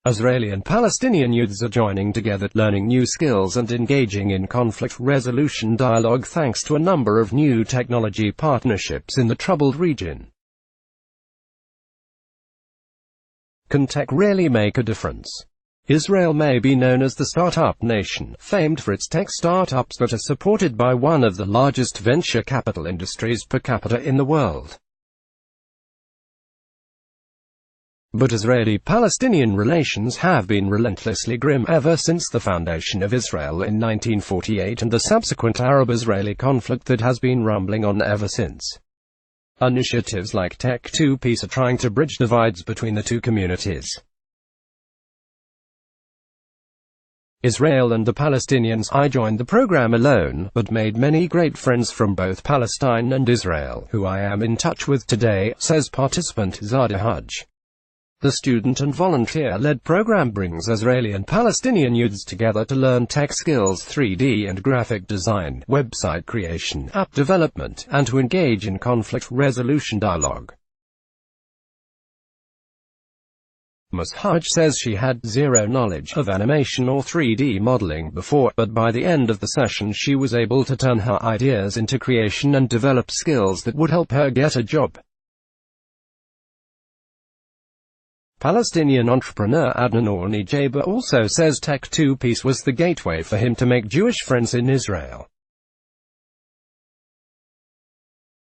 Israeli and Palestinian youths are joining together, learning new skills and engaging in conflict resolution dialogue thanks to a number of new technology partnerships in the troubled region. Can tech really make a difference? Israel may be known as the startup nation, famed for its tech startups that are supported by one of the largest venture capital industries per capita in the world. But Israeli-Palestinian relations have been relentlessly grim ever since the foundation of Israel in 1948 and the subsequent Arab-Israeli conflict that has been rumbling on ever since. Initiatives like Tech 2 Peace are trying to bridge divides between the two communities. Israel and the Palestinians. I joined the program alone, but made many great friends from both Palestine and Israel, who I am in touch with today, says participant Zada Hajj. The student and volunteer-led program brings Israeli and Palestinian youths together to learn tech skills, 3D and graphic design, website creation, app development, and to engage in conflict resolution dialogue. Ms. Hajj says she had zero knowledge of animation or 3D modeling before, but by the end of the session she was able to turn her ideas into creation and develop skills that would help her get a job. Palestinian entrepreneur Adnan Ornijaba also says Tech 2 Peace was the gateway for him to make Jewish friends in Israel.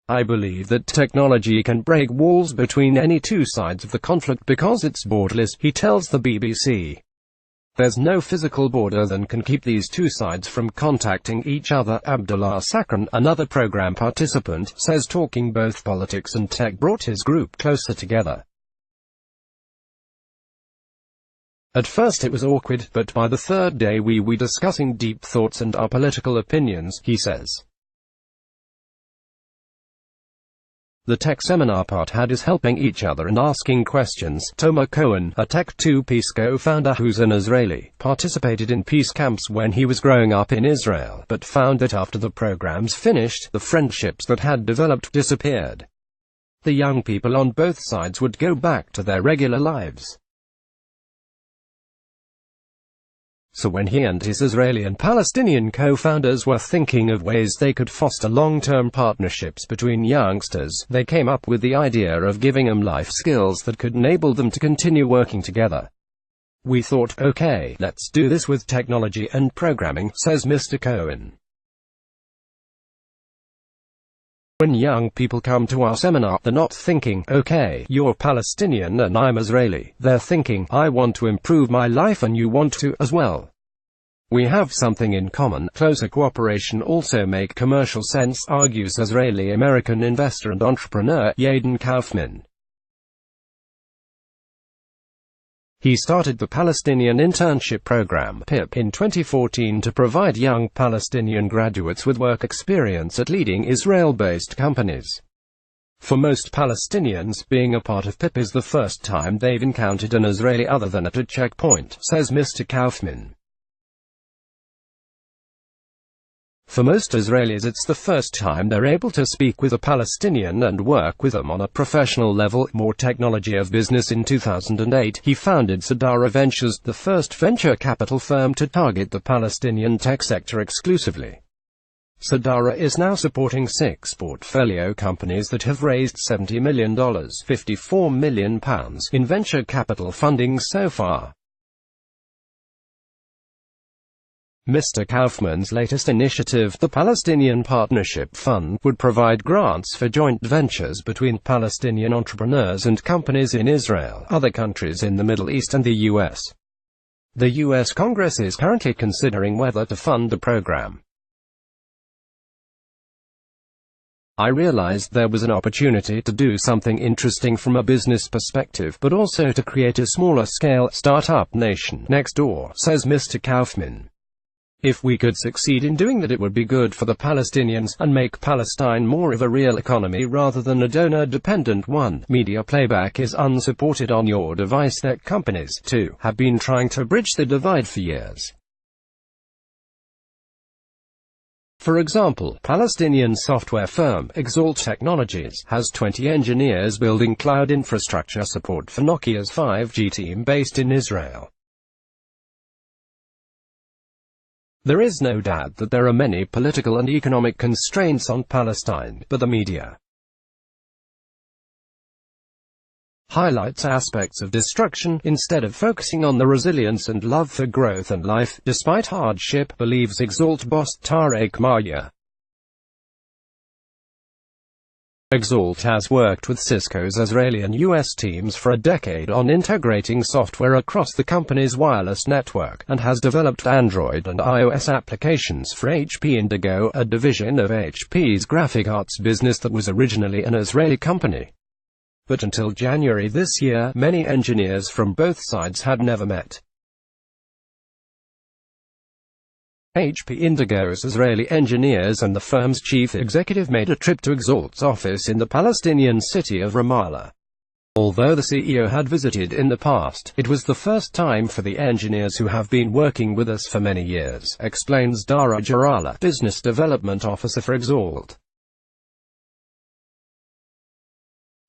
I believe that technology can break walls between any two sides of the conflict because it's borderless, he tells the BBC. There's no physical border that can keep these two sides from contacting each other. Abdullah Sakran, another program participant, says talking both politics and tech brought his group closer together. At first it was awkward, but by the third day we were discussing deep thoughts and our political opinions, he says. The tech seminar part had is helping each other and asking questions. Tomer Cohen, a Tech 2 Peace co-founder who's an Israeli, participated in peace camps when he was growing up in Israel, but found that after the programs finished, the friendships that had developed disappeared. The young people on both sides would go back to their regular lives. So when he and his Israeli and Palestinian co-founders were thinking of ways they could foster long-term partnerships between youngsters, they came up with the idea of giving them life skills that could enable them to continue working together. We thought, okay, let's do this with technology and programming, says Mr. Cohen. When young people come to our seminar, they're not thinking, okay, you're Palestinian and I'm Israeli. They're thinking, I want to improve my life and you want to, as well. We have something in common. Closer cooperation also make commercial sense, argues Israeli-American investor and entrepreneur, Yaden Kaufman. He started the Palestinian Internship program (PIP) in 2014 to provide young Palestinian graduates with work experience at leading Israel-based companies. For most Palestinians, being a part of PIP is the first time they've encountered an Israeli other than at a checkpoint, says Mr. Kaufman. For most Israelis it's the first time they're able to speak with a Palestinian and work with them on a professional level. More technology of business. In 2008, he founded Sadara Ventures, the first venture capital firm to target the Palestinian tech sector exclusively. Sadara is now supporting 6 portfolio companies that have raised $70 million, £54 million, in venture capital funding so far. Mr. Kaufman's latest initiative, the Palestinian Partnership Fund, would provide grants for joint ventures between Palestinian entrepreneurs and companies in Israel, other countries in the Middle East and the U.S. The U.S. Congress is currently considering whether to fund the program. I realized there was an opportunity to do something interesting from a business perspective, but also to create a smaller-scale, startup nation next door, says Mr. Kaufman. If we could succeed in doing that, it would be good for the Palestinians, and make Palestine more of a real economy rather than a donor-dependent one. Media playback is unsupported on your device. Tech companies, too, have been trying to bridge the divide for years. For example, Palestinian software firm Exalt Technologies has 20 engineers building cloud infrastructure support for Nokia's 5G team based in Israel. There is no doubt that there are many political and economic constraints on Palestine, but the media highlights aspects of destruction, instead of focusing on the resilience and love for growth and life, despite hardship, believes Exalt boss Tarek Maya. Exalt has worked with Cisco's Israeli and US teams for a decade on integrating software across the company's wireless network, and has developed Android and iOS applications for HP Indigo, a division of HP's graphic arts business that was originally an Israeli company. But until January this year, many engineers from both sides had never met. HP Indigo's Israeli engineers and the firm's chief executive made a trip to Exalt's office in the Palestinian city of Ramallah. Although the CEO had visited in the past, it was the first time for the engineers who have been working with us for many years, explains Dara Jarala, business development officer for Exalt.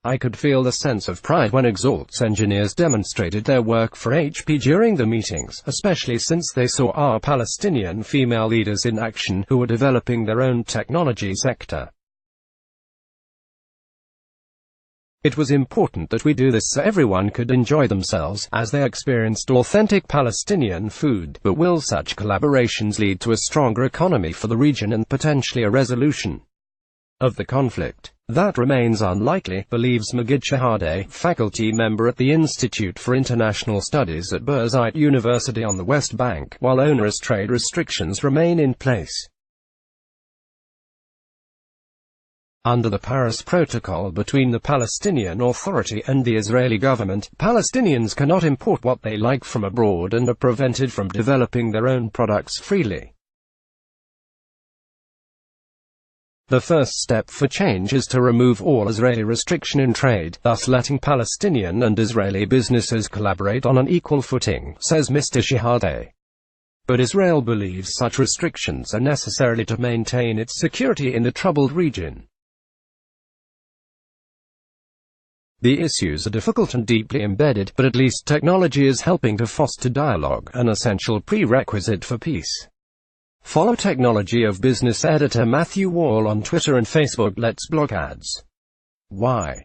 I could feel the sense of pride when Exalt's engineers demonstrated their work for HP during the meetings, especially since they saw our Palestinian female leaders in action, who were developing their own technology sector. It was important that we do this so everyone could enjoy themselves, as they experienced authentic Palestinian food. But will such collaborations lead to a stronger economy for the region and potentially a resolution of the conflict? That remains unlikely, believes Magid Shahade, faculty member at the Institute for International Studies at Birzeit University on the West Bank, while onerous trade restrictions remain in place. Under the Paris Protocol between the Palestinian Authority and the Israeli government, Palestinians cannot import what they like from abroad and are prevented from developing their own products freely. The first step for change is to remove all Israeli restriction in trade, thus letting Palestinian and Israeli businesses collaborate on an equal footing, says Mr. Shihadeh. But Israel believes such restrictions are necessary to maintain its security in the troubled region. The issues are difficult and deeply embedded, but at least technology is helping to foster dialogue, an essential prerequisite for peace. Follow Technology of Business editor Matthew Wall on Twitter and Facebook. Let's block ads. Why?